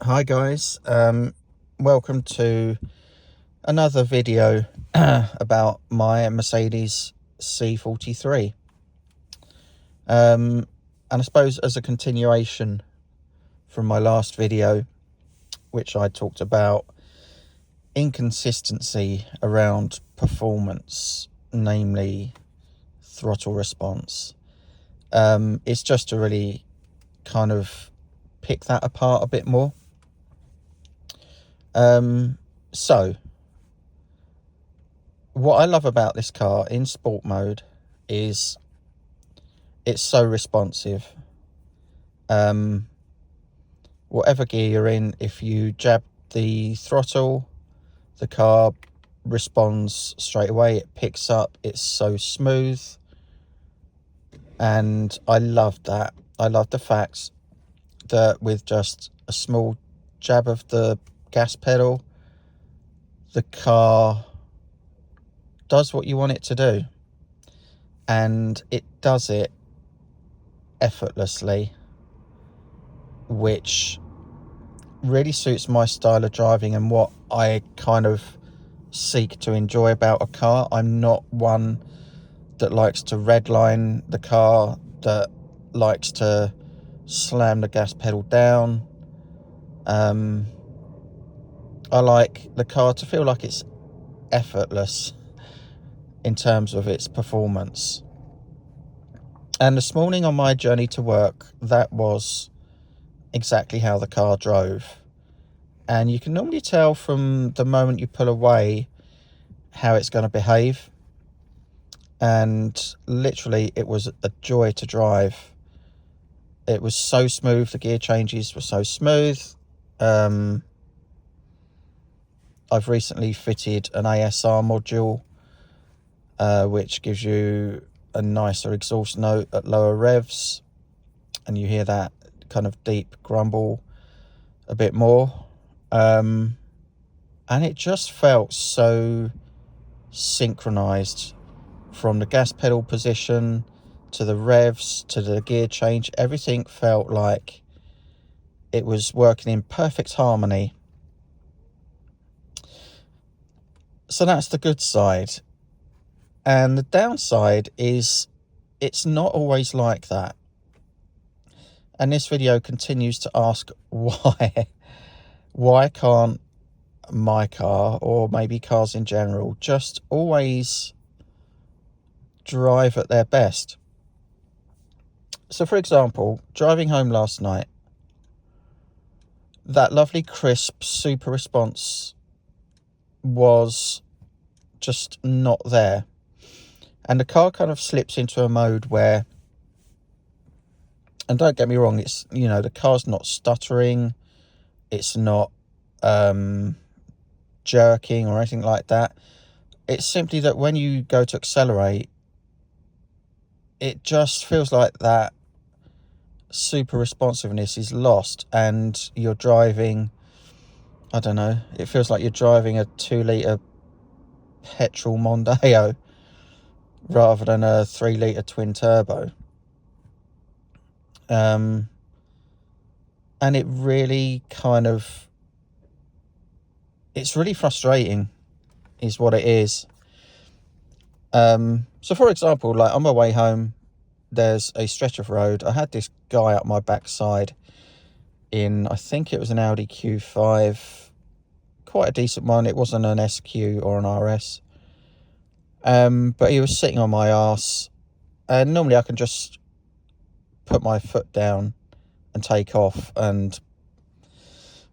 Hi guys, welcome to another video about my Mercedes C43. And I suppose as a continuation from my last video, which I talked about inconsistency around performance, namely throttle response, it's just to really kind of pick that apart a bit more. So what I love about this car in sport mode is it's so responsive. Whatever gear you're in, if you jab the throttle, the car responds straight away. It picks up. It's so smooth, and I love that. I love the fact that with just a small jab of the gas pedal, the car does what you want it to do, and it does it effortlessly, which really suits my style of driving and what I kind of seek to enjoy about a car. I'm not one that likes to redline the car, that likes to slam the gas pedal down. I like the car to feel like it's effortless in terms of its performance. And this morning on my journey to work, that was exactly how the car drove. And you can normally tell from the moment you pull away how it's going to behave. And literally, it was a joy to drive. It was so smooth. The gear changes were so smooth. I've recently fitted an ASR module, which gives you a nicer exhaust note at lower revs, and you hear that kind of deep grumble a bit more. And it just felt so synchronized from the gas pedal position to the revs to the gear change. Everything felt like it was working in perfect harmony. So that's the good side. And the downside is it's not always like that. And this video continues to ask why. Why can't my car, or maybe cars in general, just always drive at their best? So for example, driving home last night, that lovely crisp super response was just not there. And the car kind of slips into a mode where, and don't get me wrong, it's, you know, the car's not stuttering, it's not jerking or anything like that. It's simply that when you go to accelerate, it just feels like that super responsiveness is lost, and you're driving, I don't know, it feels like you're driving a 2-litre petrol Mondeo rather than a 3-litre twin turbo. And it really kind of, it's really frustrating is what it is. So for example, like on my way home, there's a stretch of road. I had this guy up my backside in, I think it was an Audi Q5, quite a decent one. It wasn't an SQ or an RS. But he was sitting on my arse, and normally I can just put my foot down and take off and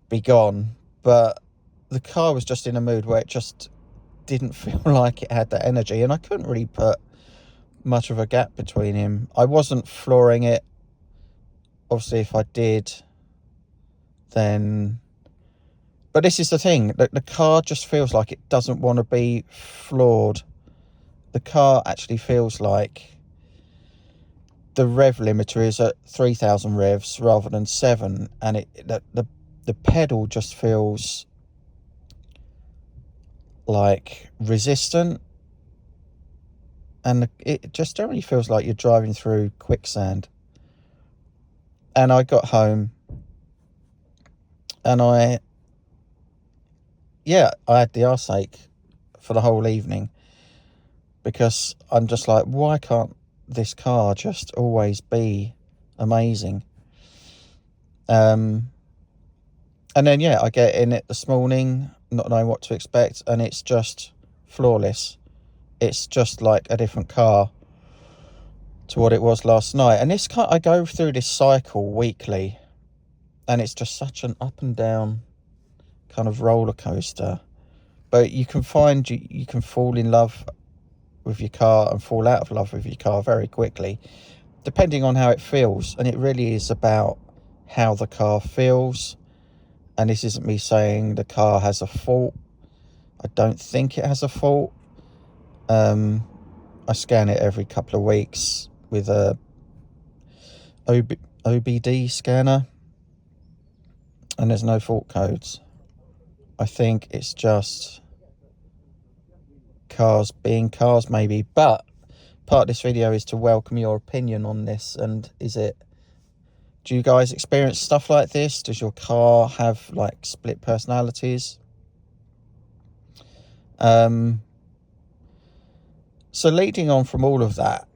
be gone. But the car was just in a mood where it just didn't feel like it had that energy, and I couldn't really put much of a gap between him. I wasn't flooring it. Obviously, if I did, then... But this is the thing, the car just feels like it doesn't want to be floored. The car actually feels like the rev limiter is at 3,000 revs rather than 7, and the pedal just feels like resistant, and it just generally feels like you're driving through quicksand. And I got home, And I had the arse ache for the whole evening, because I'm just like, why can't this car just always be amazing? And then, I get in it this morning, not knowing what to expect, and it's just flawless. It's just like a different car to what it was last night. And this car, I go through this cycle weekly, and it's just such an up and down kind of roller coaster. But you can find you can fall in love with your car and fall out of love with your car very quickly, depending on how it feels. And it really is about how the car feels. And this isn't me saying the car has a fault. I don't think it has a fault. I scan it every couple of weeks with a OBD scanner, and there's no fault codes. I think it's just cars being cars, maybe. But part of this video is to welcome your opinion on this. And do you guys experience stuff like this? Does your car have like split personalities? So leading on from all of that,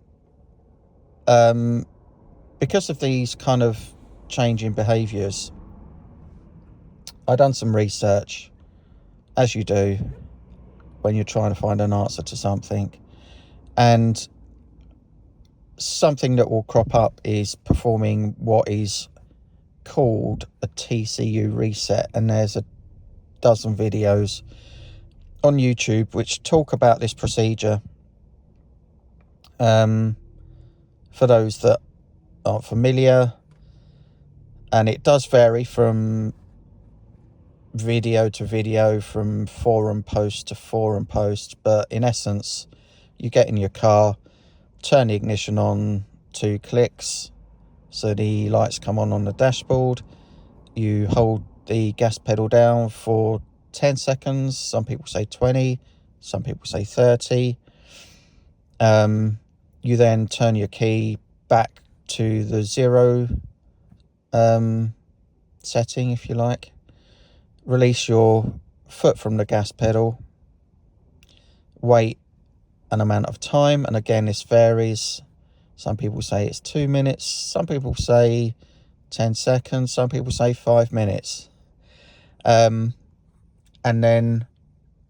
because of these kind of changing behaviours, I done some research, as you do when you're trying to find an answer to something. And something that will crop up is performing what is called a TCU reset. And there's a dozen videos on YouTube which talk about this procedure. For those that aren't familiar, and it does vary from video to video, from forum post to forum post, but in essence, you get in your car, turn the ignition on, 2 clicks, so the lights come on the dashboard. You hold the gas pedal down for 10 seconds. Some people say 20, some people say 30. You then turn your key back to the 0 setting, if you like. Release your foot from the gas pedal. Wait an amount of time, and again, this varies. Some people say it's 2 minutes, some people say 10 seconds, some people say 5 minutes. And then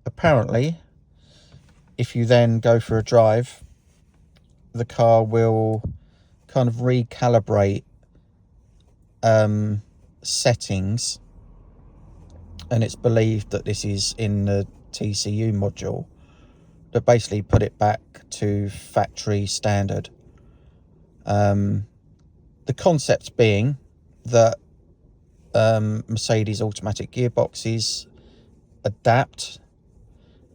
apparently, if you then go for a drive, the car will kind of recalibrate settings, and it's believed that this is in the TCU module that basically put it back to factory standard. The concept being that Mercedes automatic gearboxes adapt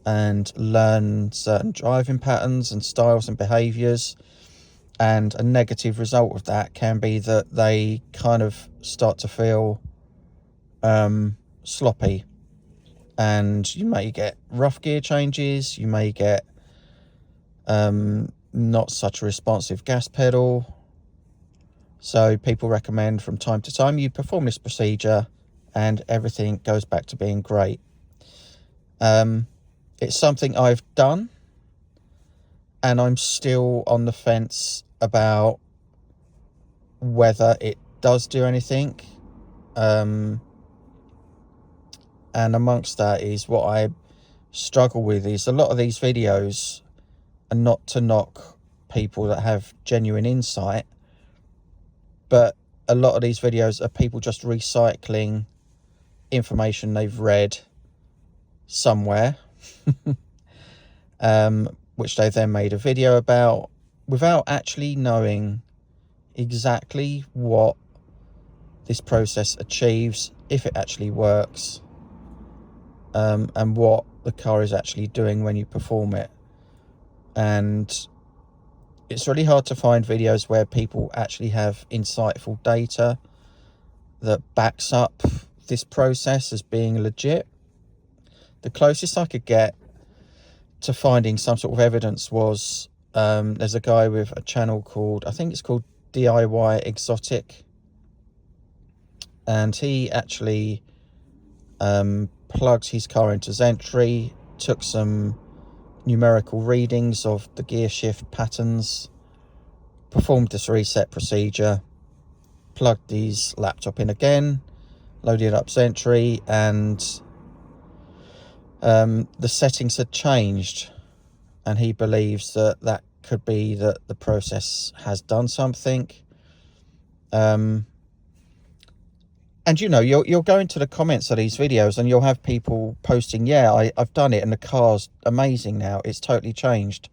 and learn certain driving patterns and styles and behaviours, and a negative result of that can be that they kind of start to feel sloppy, and you may get rough gear changes, you may get not such a responsive gas pedal. So people recommend from time to time you perform this procedure and everything goes back to being great. It's something I've done, and I'm still on the fence about whether it does do anything. And amongst that is what I struggle with is a lot of these videos, and not to knock people that have genuine insight, but a lot of these videos are people just recycling information they've read somewhere, which they then made a video about without actually knowing exactly what this process achieves, if it actually works, and what the car is actually doing when you perform it. And it's really hard to find videos where people actually have insightful data that backs up this process as being legit. The closest I could get to finding some sort of evidence was there's a guy with a channel called, I think it's called DIY Exotic, and he actually plugged his car into Zentry, took some numerical readings of the gear shift patterns, performed this reset procedure, plugged his laptop in again, loaded up Zentry, and the settings had changed, and he believes that that could be that the process has done something. And you know, you'll go into the comments of these videos and you'll have people posting, yeah, I've done it and the car's amazing now, it's totally changed.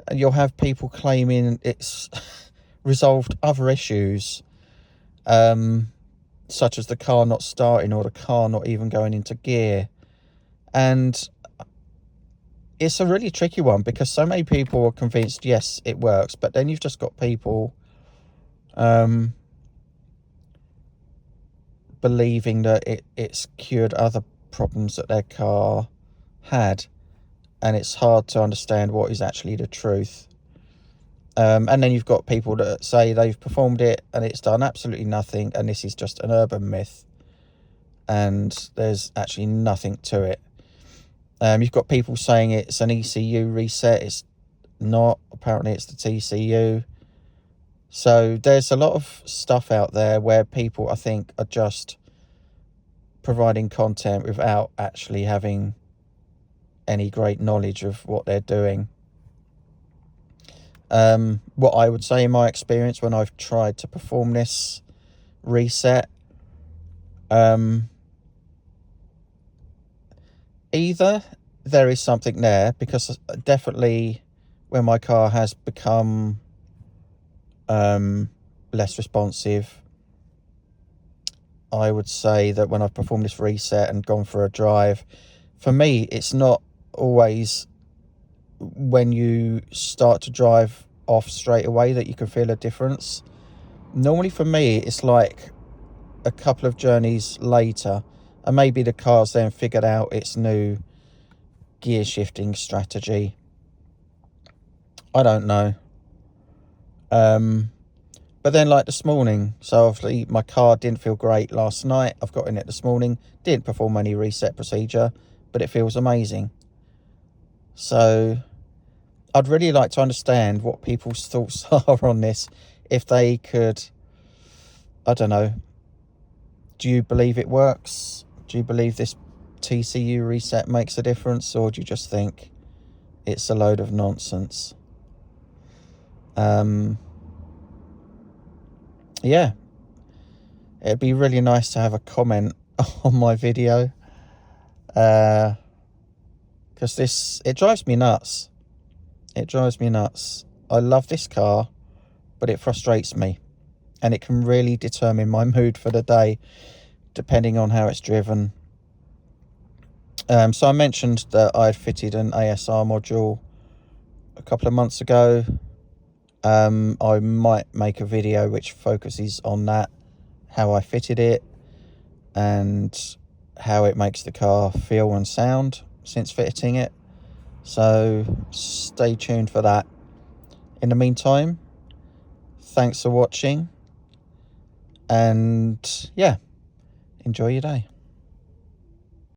And you'll have people claiming it's resolved other issues, such as the car not starting or the car not even going into gear. And it's a really tricky one, because so many people are convinced, yes, it works, but then you've just got people believing that it's cured other problems that their car had, and it's hard to understand what is actually the truth. And then you've got people that say they've performed it and it's done absolutely nothing, and this is just an urban myth and there's actually nothing to it. You've got people saying it's an ECU reset. It's not. Apparently it's the TCU. So there's a lot of stuff out there where people, I think, are just providing content without actually having any great knowledge of what they're doing. What I would say in my experience when I've tried to perform this reset, either there is something there, because definitely when my car has become less responsive, I would say that when I've performed this reset and gone for a drive, for me it's not always when you start to drive off straight away that you can feel a difference. Normally for me it's like a couple of journeys later, and maybe the car's then figured out its new gear shifting strategy. I don't know. But then, like this morning, so obviously my car didn't feel great last night. I've got in it this morning, didn't perform any reset procedure, but it feels amazing. So I'd really like to understand what people's thoughts are on this. If they could, I don't know, do you believe it works? Do you believe this TCU reset makes a difference, or do you just think it's a load of nonsense? Yeah, it'd be really nice to have a comment on my video, because it drives me nuts. It drives me nuts. I love this car, but it frustrates me, and it can really determine my mood for the day depending on how it's driven. So I mentioned that I'd fitted an ASR module a couple of months ago. I might make a video which focuses on that, how I fitted it and how it makes the car feel and sound since fitting it. So stay tuned for that. In the meantime, thanks for watching, and yeah, enjoy your day.